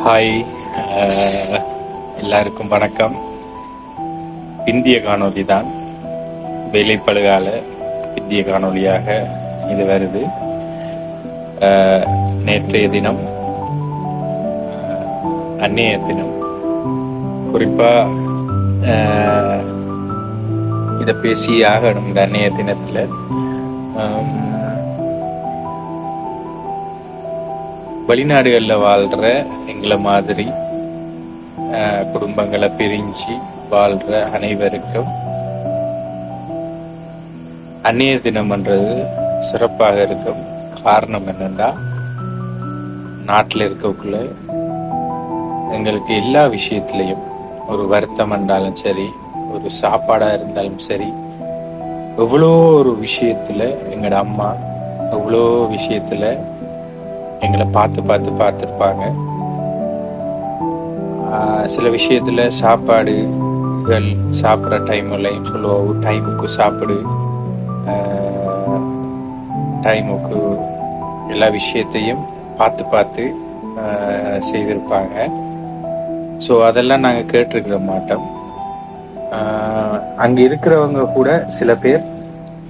Hi, எல்லாருக்கும் வணக்கம். இந்திய காணொளி தான், வேலைப்பழுகால இந்திய காணொளியாக இது வருது. நேற்றைய தினம் அன்னைய தினம் குறிப்பாக இதை பேசியாகணும். இந்த அன்னைய தினத்தில் வெளிநாடுகளில் வாழ்கிற எங்களை மாதிரி குடும்பங்களை பிரிஞ்சு வாழ்கிற அனைவருக்கும் அந்நிய தினம்ன்றது சிறப்பாக இருக்கும். காரணம் என்னென்னா, நாட்டில் இருக்கக்குள்ள எங்களுக்கு எல்லா விஷயத்துலையும் ஒரு வருத்தம் இருந்தாலும் சரி, ஒரு சாப்பாடாக இருந்தாலும் சரி, எவ்வளோ ஒரு விஷயத்தில் எங்களோட அம்மா எவ்வளோ விஷயத்தில் எங்களை பார்த்துருப்பாங்க. சில விஷயத்துல சாப்பாடுகள் சாப்பிட்ற டைம்லையும் சொல்லுவோம், டைமுக்கு சாப்பிடு, டைமுக்கு எல்லா விஷயத்தையும் பார்த்து செய்திருப்பாங்க. ஸோ அதெல்லாம் நாங்கள் கேட்டிருக்கிற மாட்டோம். அங்கே இருக்கிறவங்க கூட சில பேர்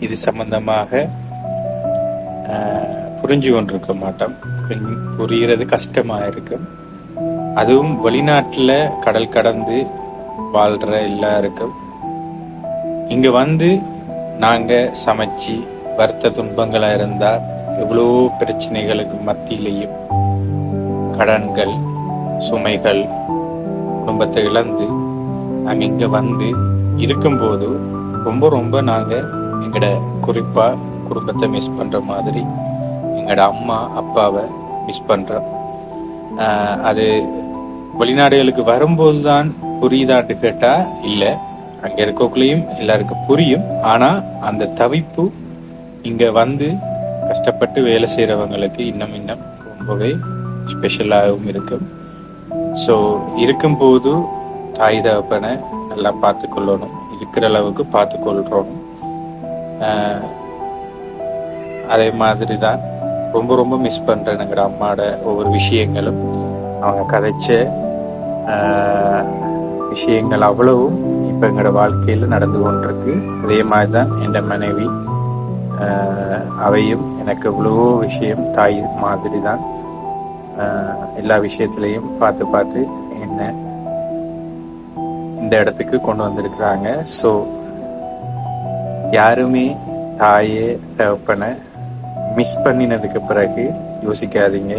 இது சம்பந்தமாக புரிஞ்சு கொண்டிருக்க மாட்டோம். புரிகிறது கஷ்டமாக இருக்கும். அதுவும் வெளிநாட்டில் கடல் கடந்து வாழ்கிற எல்லாருக்கும் இங்கே வந்து நாங்கள் சமைச்சு வருத்த துன்பங்களாக இருந்தால் எவ்வளோ பிரச்சனைகளுக்கு மத்தியிலையும் கடன்கள் சுமைகள் குடும்பத்தை இழந்து நாங்கள் இங்கே வந்து இருக்கும்போது ரொம்ப நாங்கள் எங்களோட குறிப்பாக குடும்பத்தை மிஸ் பண்ணுற மாதிரி எங்களோட அம்மா அப்பாவை மிஸ் பண்ணுறோம். அது வெளிநாடுகளுக்கு வரும்போது தான் புரியுதான்னு கேட்டால் இல்லை, அங்கே இருக்கக்குள்ளேயும் எல்லாருக்கும் புரியும். ஆனால் அந்த தவிப்பு இங்கே வந்து கஷ்டப்பட்டு வேலை செய்கிறவங்களுக்கு இன்னும் ரொம்பவே ஸ்பெஷலாகவும் இருக்கும். ஸோ இருக்கும்போது தாய் தகப்பனை நல்லா பார்த்துக்கொள்ளணும், இருக்கிற அளவுக்கு பார்த்துக்கொள்கிறோம். அதே மாதிரி தான் ரொம்ப மிஸ் பண்ணுறேன் எங்களோட அம்மாவோட ஒவ்வொரு விஷயங்களும். அவங்க கதைச்ச விஷயங்கள் அவ்வளவும் இப்போ எங்களோட வாழ்க்கையில் நடந்து கொண்டிருக்கு. அதே மாதிரி தான் என் மனைவி, அவையும் எனக்கு எவ்வளவோ விஷயம் தாய் மாதிரி தான் எல்லா விஷயத்துலையும் பார்த்து என்ன இந்த இடத்துக்கு கொண்டு வந்திருக்கிறாங்க. ஸோ யாருமே தாயே தகப்பனை மிஸ் பண்ணினதுக்கு பிறகு யோசிக்காதீங்க.